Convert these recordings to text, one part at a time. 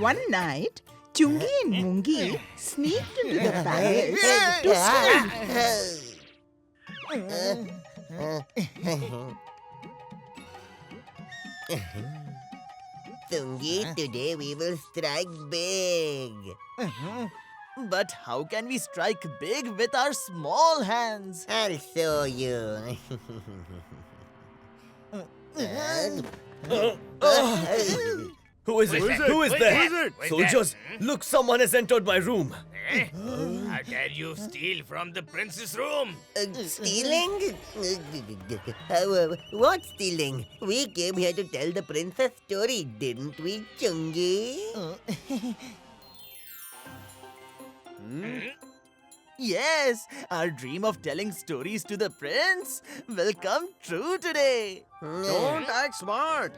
One night, Chungi and Mungi sneaked into the palace to steal. Tungi, today we will strike big. But how can we strike big with our small hands? I'll show you. Who is it? Who is there? Soldiers, look, someone has entered my room. How dare you steal from the prince's room? Stealing? What stealing? We came here to tell the princess story, didn't we, Chungi? Yes, our dream of telling stories to the prince will come true today. Don't act smart.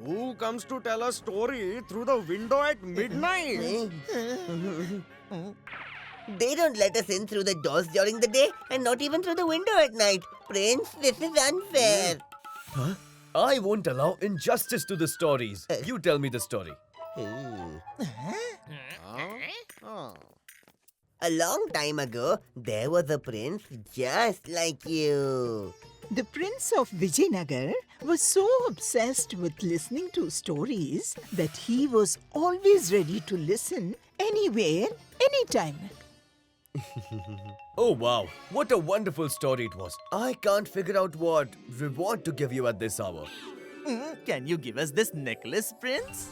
Who comes to tell a story through the window at midnight? They don't let us in through the doors during the day and not even through the window at night. Prince, this is unfair. Huh? I won't allow injustice to the stories. You tell me the story. A long time ago, there was a prince just like you. The Prince of Vijayanagar was so obsessed with listening to stories that he was always ready to listen anywhere, anytime. Oh wow, what a wonderful story it was. I can't figure out what reward to give you at this hour. Can you give us this necklace, prince?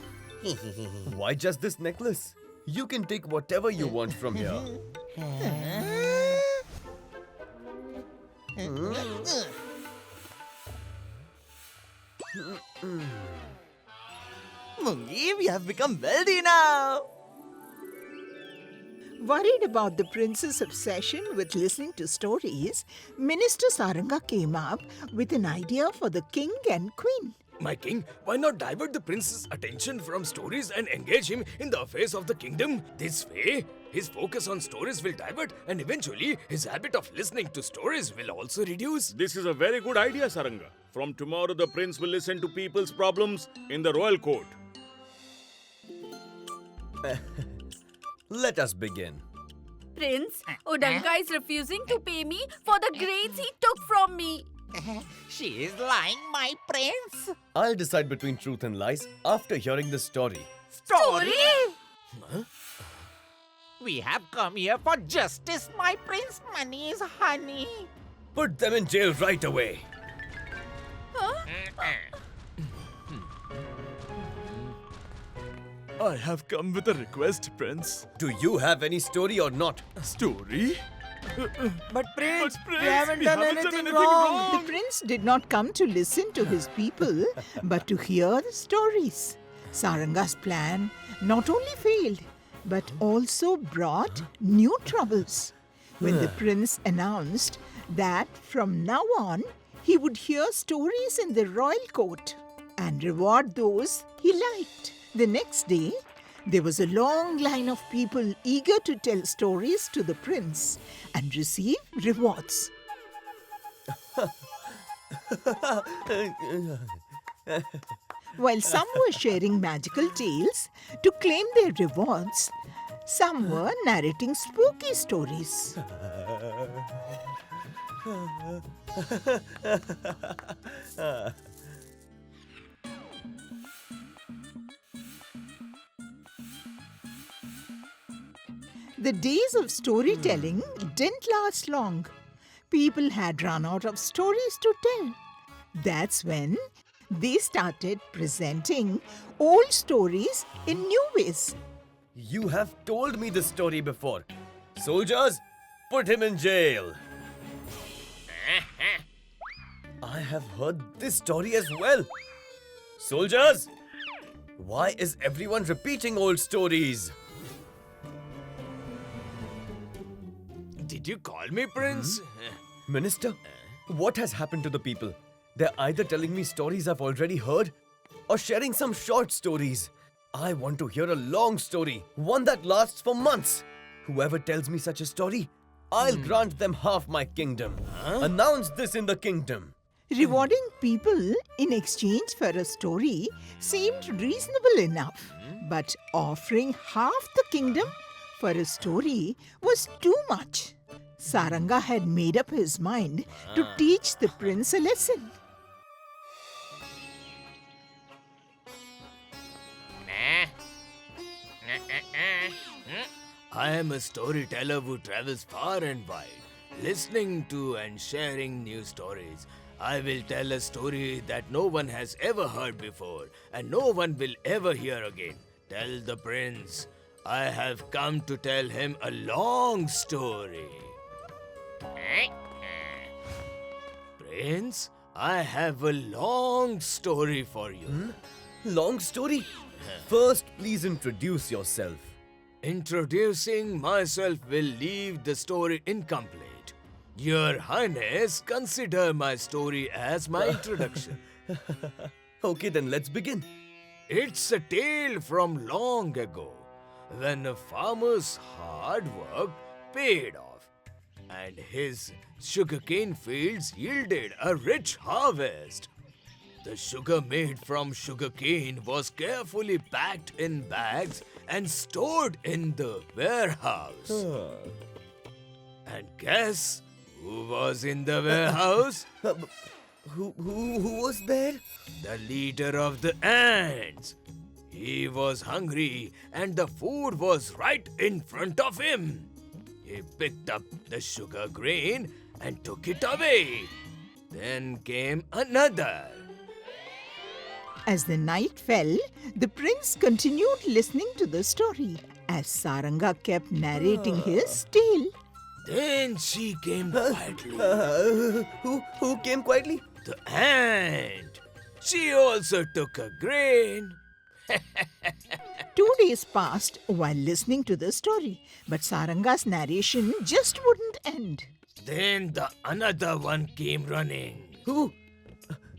Why just this necklace? You can take whatever you want from here. Mungi, we have become wealthy now. Worried about the prince's obsession with listening to stories, Minister Saranga came up with an idea for the king and queen. My king, why not divert the prince's attention from stories and engage him in the affairs of the kingdom? This way, his focus on stories will divert and eventually his habit of listening to stories will also reduce. This is a very good idea, Saranga. From tomorrow, the prince will listen to people's problems in the royal court. Let us begin. Prince, Udanka is refusing to pay me for the grains he took from me. She is lying, my prince. I'll decide between truth and lies after hearing the story. Story? Huh? We have come here for justice, my prince. Money is honey. Put them in jail right away. Huh? I have come with a request, prince. Do you have any story or not? Story? But prince, we haven't done anything wrong. The prince did not come to listen to his people, but to hear the stories. Saranga's plan not only failed, but also brought new troubles. When the prince announced that from now on he would hear stories in the royal court and reward those he liked. The next day, there was a long line of people eager to tell stories to the prince and receive rewards. While some were sharing magical tales to claim their rewards, some were narrating spooky stories. The days of storytelling didn't last long. People had run out of stories to tell. That's when they started presenting old stories in new ways. You have told me this story before. Soldiers, put him in jail. I have heard this story as well. Soldiers, why is everyone repeating old stories? Did you call me, prince? Minister, what has happened to the people? They're either telling me stories I've already heard or sharing some short stories. I want to hear a long story, one that lasts for months. Whoever tells me such a story, I'll grant them half my kingdom. Announce this in the kingdom. Rewarding people in exchange for a story seemed reasonable enough, but offering half the kingdom for a story was too much. Saranga had made up his mind to teach the prince a lesson. I am a storyteller who travels far and wide, listening to and sharing new stories. I will tell a story that no one has ever heard before, and no one will ever hear again. Tell the prince, I have come to tell him a long story. Prince, I have a long story for you. Long story? First, please introduce yourself. Introducing myself will leave the story incomplete. Your Highness, consider my story as my introduction. Okay, then let's begin. It's a tale from long ago, when a farmer's hard work paid off, and his sugarcane fields yielded a rich harvest. The sugar made from sugarcane was carefully packed in bags and stored in the warehouse. And guess who was in the warehouse? Who was there? The leader of the ants. He was hungry and the food was right in front of him. He picked up the sugar grain and took it away. Then came another. As the night fell, the prince continued listening to the story as Saranga kept narrating his tale. Then she came quietly. Who came quietly? The ant. She also took a grain. 2 days passed while listening to the story, but Saranga's narration just wouldn't end. Then the another one came running. Who?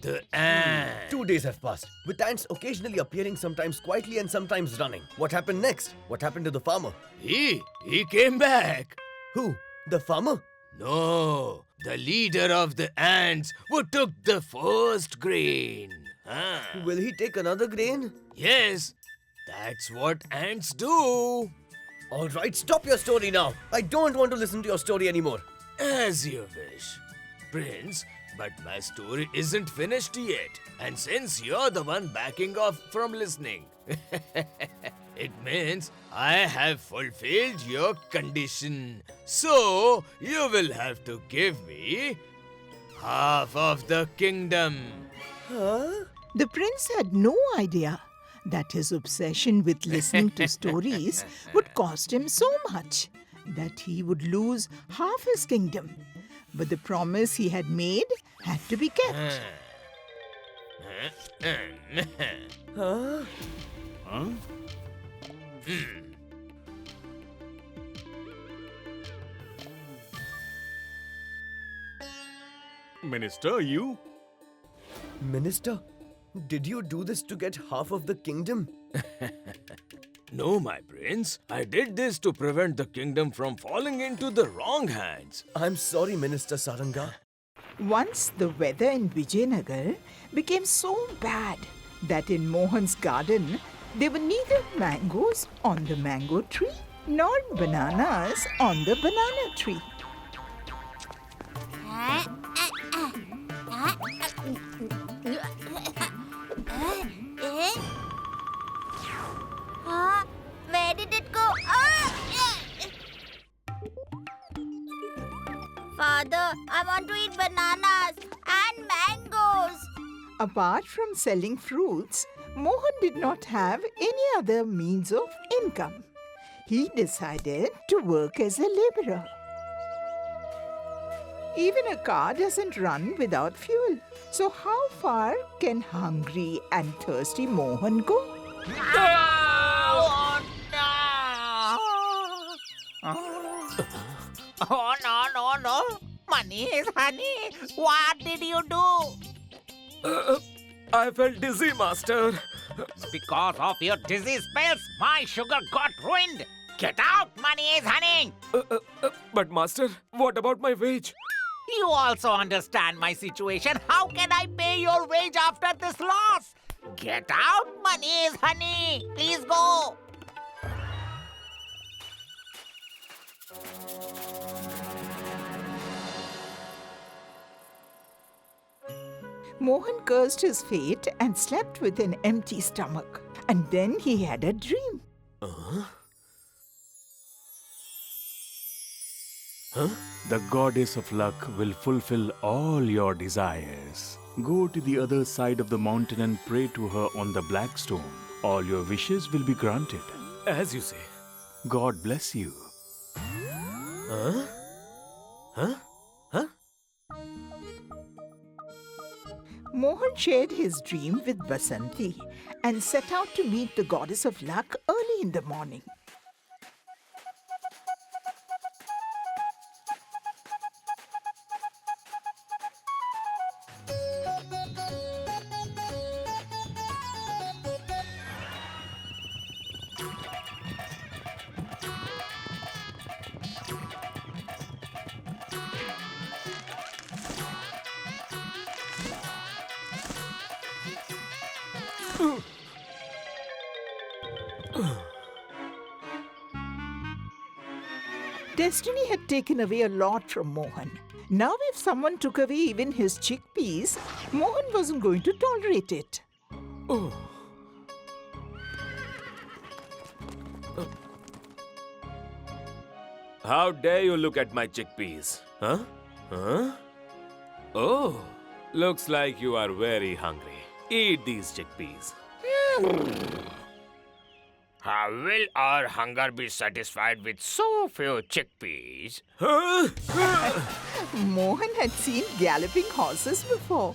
The ant. 2 days have passed, with ants occasionally appearing sometimes quietly and sometimes running. What happened next? What happened to the farmer? He came back. Who? The farmer? No, the leader of the ants who took the first grain. Will he take another grain? Yes, that's what ants do. All right, stop your story now. I don't want to listen to your story anymore. As you wish, Prince, but my story isn't finished yet. And since you're the one backing off from listening, it means I have fulfilled your condition. So, you will have to give me half of the kingdom. The prince had no idea that his obsession with listening to stories would cost him so much that he would lose half his kingdom. But the promise he had made had to be kept. Minister, you? Minister, did you do this to get half of the kingdom? No, my prince. I did this to prevent the kingdom from falling into the wrong hands. I'm sorry, Minister Saranga. Once the weather in Vijayanagar became so bad that in Mohan's garden there were neither mangoes on the mango tree nor bananas on the banana tree. Where did it go? Father, I want to eat bananas and mangoes. Apart from selling fruits, Mohan did not have any other means of income. He decided to work as a laborer. Even a car doesn't run without fuel. So how far can hungry and thirsty Mohan go? Oh, no. Money is honey. What did you do? I felt dizzy, master. Because of your dizzy spells, my sugar got ruined. Get out, money is honey. But master, what about my wage? You also understand my situation. How can I pay your wage after this loss? Get out, Mani's honey. Please go. Mohan cursed his fate and slept with an empty stomach. And then he had a dream. The goddess of luck will fulfill all your desires. Go to the other side of the mountain and pray to her on the black stone. All your wishes will be granted. As you say. God bless you. Huh? Huh? Huh? Mohan shared his dream with Basanti and set out to meet the goddess of luck early in the morning. Destiny had taken away a lot from Mohan. Now if someone took away even his chickpeas, Mohan wasn't going to tolerate it. How dare you look at my chickpeas? Huh? Huh? Oh, looks like you are very hungry. Eat these chickpeas. How will our hunger be satisfied with so few chickpeas? Mohan had seen galloping horses before,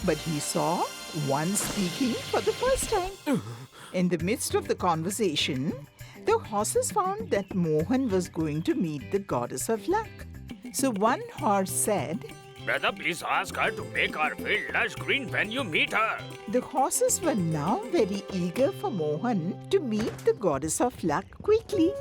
but he saw one speaking for the first time. In the midst of the conversation, the horses found that Mohan was going to meet the goddess of luck. So one horse said, Brother, please ask her to make our field lush green when you meet her. the horses were now very eager for Mohan to meet the goddess of luck quickly.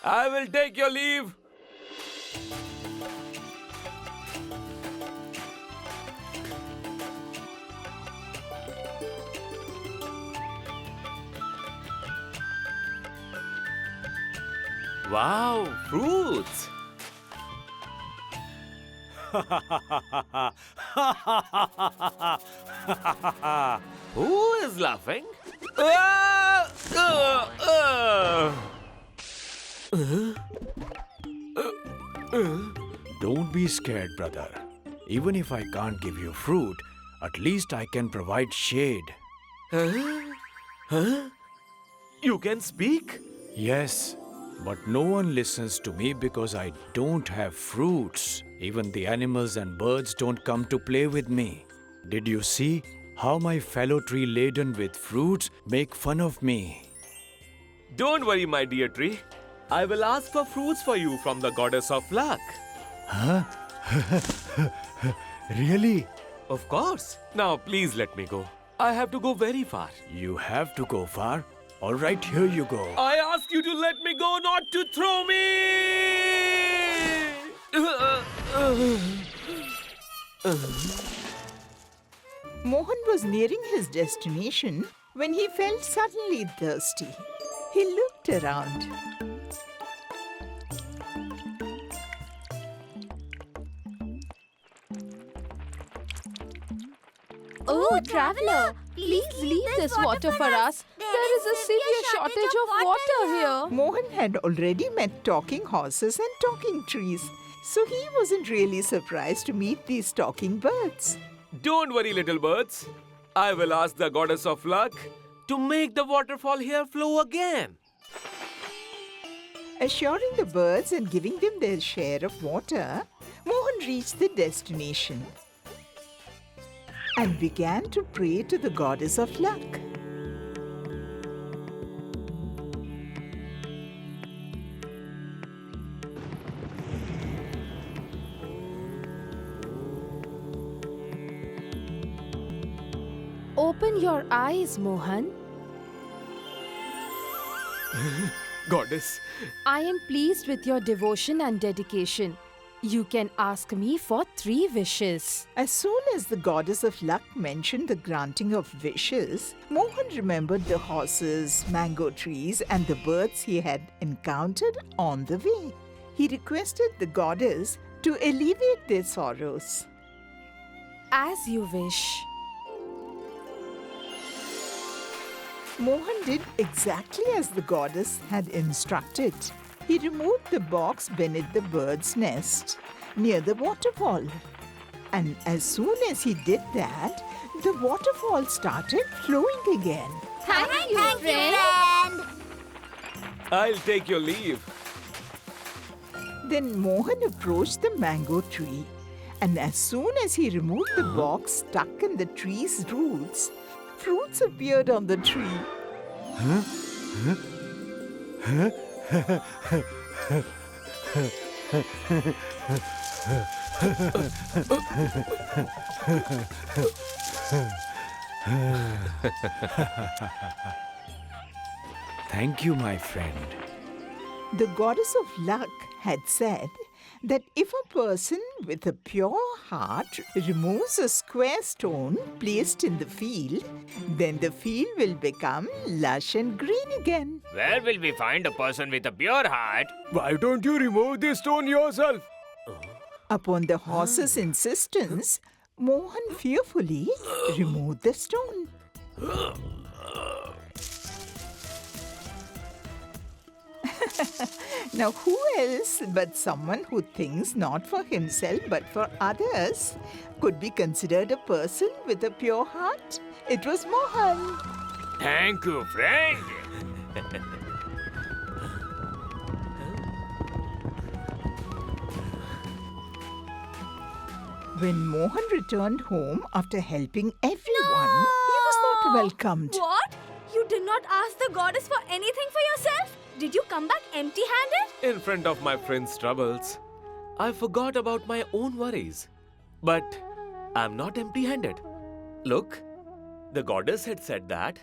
I will take your leave. Wow, fruits! Who is laughing? Don't be scared, brother. Even if I can't give you fruit, at least I can provide shade. Huh? You can speak? Yes, but no one listens to me because I don't have fruits. Even the animals and birds don't come to play with me. Did you see how my fellow tree laden with fruits make fun of me? Don't worry, my dear tree. I will ask for fruits for you from the goddess of luck. Huh? Really? Of course. Now, please let me go. I have to go very far. You have to go far. All right, here you go. I ask you to let me go, not to throw me! Mohan was nearing his destination when he felt suddenly thirsty. He looked around. Oh, traveler, please leave this water for us. There is a severe shortage of water here. Mohan had already met talking horses and talking trees, so he wasn't really surprised to meet these talking birds. Don't worry, little birds. I will ask the goddess of luck to make the waterfall here flow again. Assuring the birds and giving them their share of water, Mohan reached the destination and began to pray to the goddess of luck. Open your eyes, Mohan. Goddess, I am pleased with your devotion and dedication. You can ask me for 3 wishes. As soon as the goddess of luck mentioned the granting of wishes, Mohan remembered the horses, mango trees, and the birds he had encountered on the way. He requested the goddess to alleviate their sorrows. As you wish. Mohan did exactly as the goddess had instructed. He removed the box beneath the bird's nest near the waterfall. And as soon as he did that, the waterfall started flowing again. Thank you, Thank friend. you, friend. I'll take your leave. Then Mohan approached the mango tree, and as soon as he removed the box stuck in the tree's roots, fruits appeared on the tree. Thank you, my friend. The goddess of luck had said that if a person with a pure heart removes a square stone placed in the field, then the field will become lush and green again. Where will we find a person with a pure heart? Why don't you remove this stone yourself? Upon the horse's insistence, Mohan fearfully removed the stone. Now, who else but someone who thinks not for himself but for others could be considered a person with a pure heart? It was Mohan. Thank you, friend. When Mohan returned home after helping everyone, he was not welcomed. What? You did not ask the goddess for anything for yourself? Did you come back empty-handed? In front of my friend's troubles, I forgot about my own worries. But I'm not empty-handed. Look, the goddess had said that.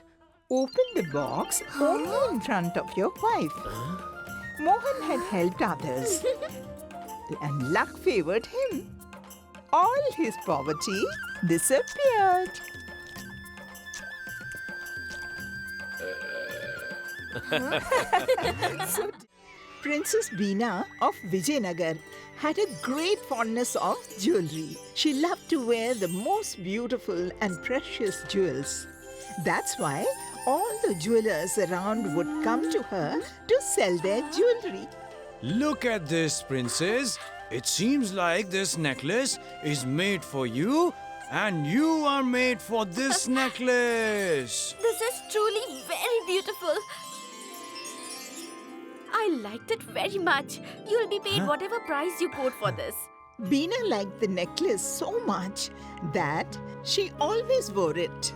Open the box only in front of your wife. Mohan had helped others, and luck favored him. All his poverty disappeared. So, Princess Beena of Vijayanagar had a great fondness of jewelry. She loved to wear the most beautiful and precious jewels. That's why all the jewelers around would come to her to sell their jewelry. Look at this, princess. It seems like this necklace is made for you, and you are made for this necklace. This is truly very beautiful. I liked it very much. You'll be paid whatever price you quote for this. Beena liked the necklace so much that she always wore it.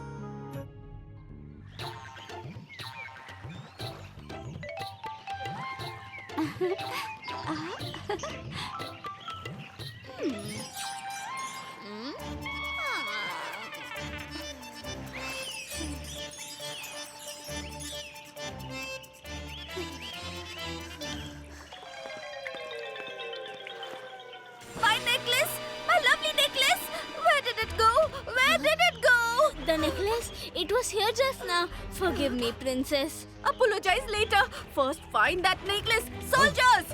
My necklace! My lovely necklace! Where did it go? Where did it go? The necklace? It was here just now. Forgive me, princess. Apologize later. First find that necklace. Soldiers!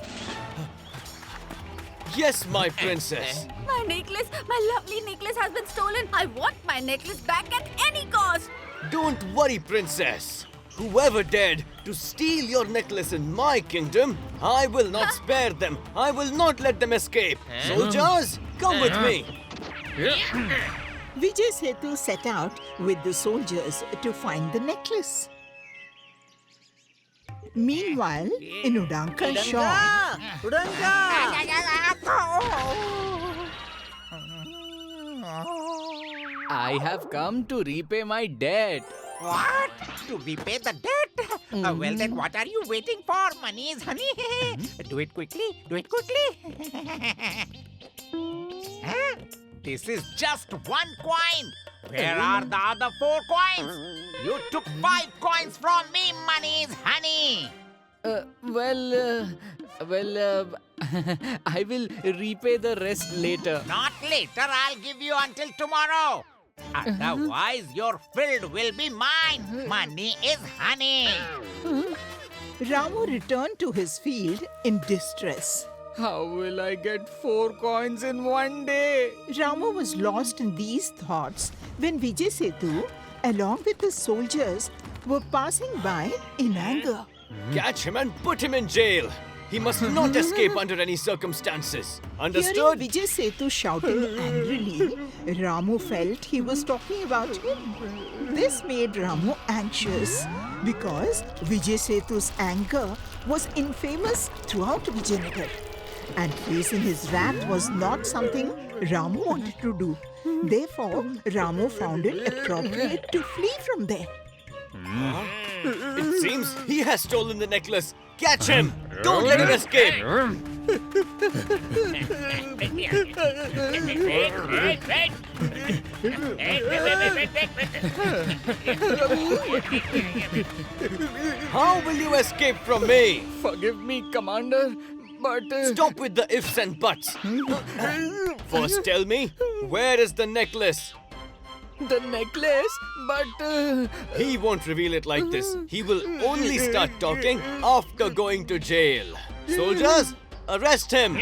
Yes, my princess. My necklace, my lovely necklace has been stolen. I want my necklace back at any cost. Don't worry, princess. Whoever dared to steal your necklace in my kingdom, I will not spare them. I will not let them escape. Soldiers, come with me. Vijay Sethu set out with the soldiers to find the necklace. Meanwhile, in Udanka's shop, I have come to repay my debt. What? To repay the debt? Well, then what are you waiting for? Money is honey. Do it quickly. Do it quickly. Huh? This is just one coin. Where are the other 4 coins? You took 5 coins from me, Money's honey. I will repay the rest later. Not later, I'll give you until tomorrow. Otherwise, your field will be mine. Money is honey. Ramu returned to his field in distress. How will I get 4 coins in one day? Ramu was lost in these thoughts when Vijay Sethu, along with his soldiers, were passing by in anger. Catch him and put him in jail. He must not escape under any circumstances. Hearing Understood? Vijay Sethu shouting angrily, Ramu felt he was talking about him. This made Ramu anxious because Vijay Sethu's anger was infamous throughout Vijayanagar. And facing his wrath was not something Ramu wanted to do. Therefore, Ramu found it appropriate to flee from there. It seems he has stolen the necklace. Catch him! Don't let him escape! How will you escape from me? Forgive me, Commander, but... Stop with the ifs and buts. First tell me, where is the necklace? The necklace, but... He won't reveal it like this. He will only start talking after going to jail. Soldiers, arrest him.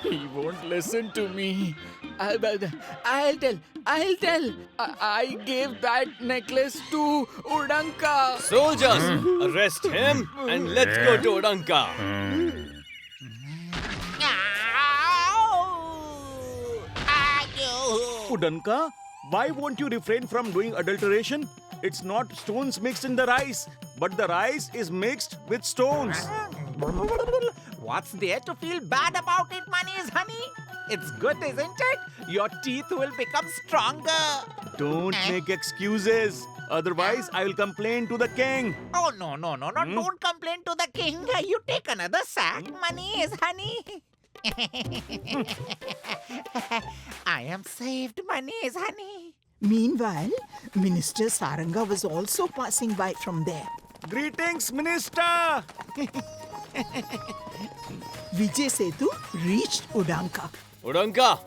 He won't listen to me. I'll tell. I gave that necklace to Udanka. Soldiers, arrest him and let's go to Udanka. Udanka, why won't you refrain from doing adulteration? It's not stones mixed in the rice, but the rice is mixed with stones. What's there to feel bad about it, Money's honey? It's good, isn't it? Your teeth will become stronger. Don't make excuses. Otherwise, I will complain to the king. Oh, no. Don't complain to the king. You take another sack, Money's honey. I am saved, Money's honey. Meanwhile, Minister Saranga was also passing by from there. Greetings, Minister! Vijay Sethu reached Udanka. Udanka,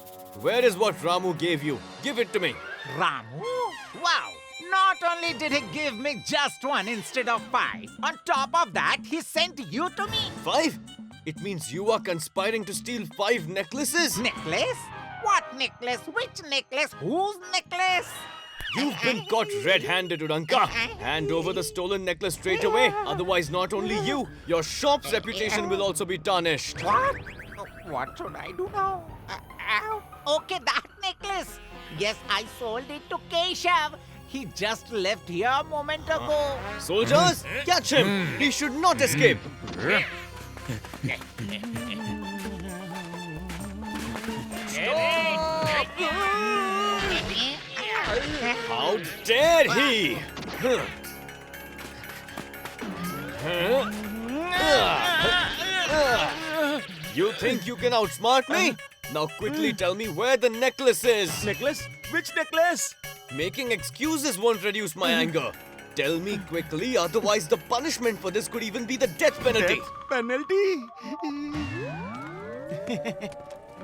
where is what Ramu gave you? Give it to me. Ramu? Wow! Not only did he give me just 1 instead of 5, on top of that, he sent you to me. 5? It means you are conspiring to steal 5 necklaces? Necklace? What necklace? Which necklace? Whose necklace? You've been caught red-handed, Udanka. Hand over the stolen necklace straight away. Otherwise, not only you, your shop's reputation will also be tarnished. What? What should I do now? Okay, that necklace. Yes, I sold it to Keshav. He just left here a moment ago. Soldiers, catch him. He should not escape. How dare he! You think you can outsmart me? Now quickly tell me where the necklace is. Necklace? Which necklace? Making excuses won't reduce my anger. Tell me quickly, otherwise the punishment for this could even be the death penalty. Death penalty?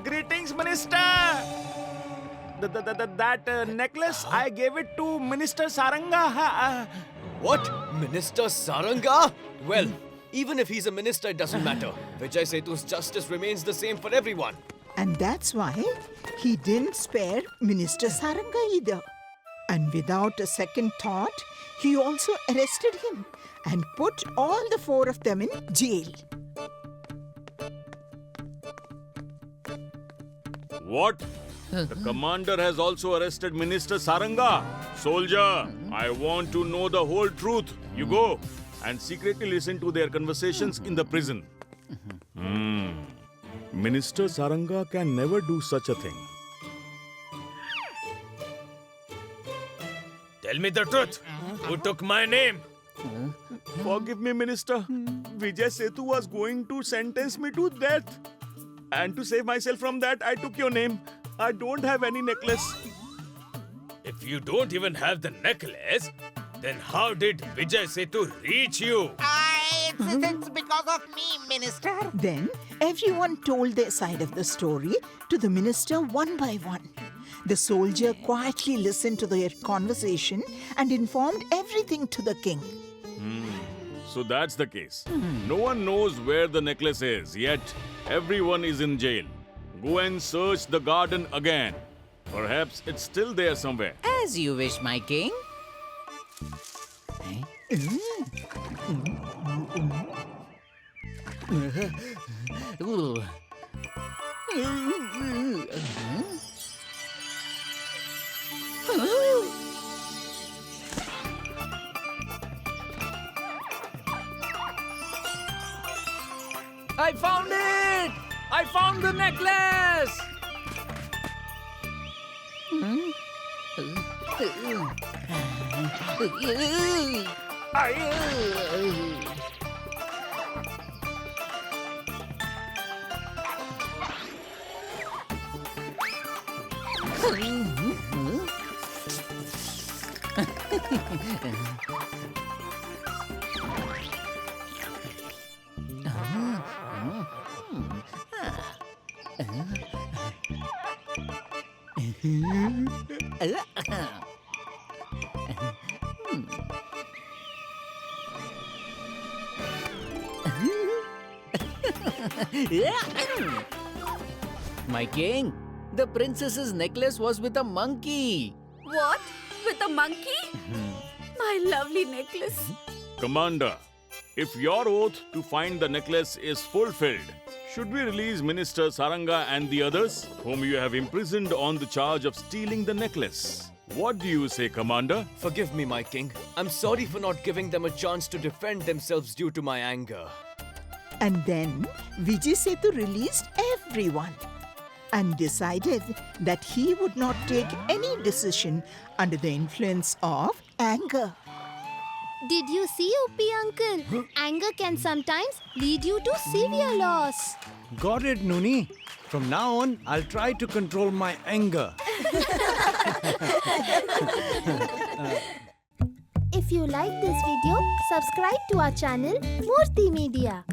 Greetings, Minister! That necklace, I gave it to Minister Saranga. What? Minister Saranga? Well, even if he's a minister, it doesn't matter. Vijay Sethu's justice remains the same for everyone. And that's why he didn't spare Minister Saranga either. And without a second thought, he also arrested him and put all the 4 of them in jail. What? The commander has also arrested Minister Saranga. Soldier, I want to know the whole truth. You go and secretly listen to their conversations in the prison. Minister Saranga can never do such a thing. Tell me the truth. Who took my name? Forgive me, Minister. Vijay Sethu was going to sentence me to death. And to save myself from that, I took your name. I don't have any necklace. If you don't even have the necklace, then how did Vijay Sethu reach you? It's because of me, Minister. Then everyone told their side of the story to the minister one by one. The soldier quietly listened to their conversation and informed everything to the king. So that's the case. No one knows where the necklace is, yet everyone is in jail. Go and search the garden again. Perhaps it's still there somewhere. As you wish, my king. I found it! I found the necklace! My king, the princess's necklace was with a monkey. What? With a monkey? My lovely necklace. Commander, if your oath to find the necklace is fulfilled, should we release Minister Saranga and the others, whom you have imprisoned on the charge of stealing the necklace? What do you say, Commander? Forgive me, my king. I'm sorry for not giving them a chance to defend themselves due to my anger. And then Vijay Sethu released everyone and decided that he would not take any decision under the influence of anger. Did you see, Uppi uncle? Anger can sometimes lead you to severe loss. Got it, Noonie. From now on, I'll try to control my anger. If you like this video, subscribe to our channel Murthy Media.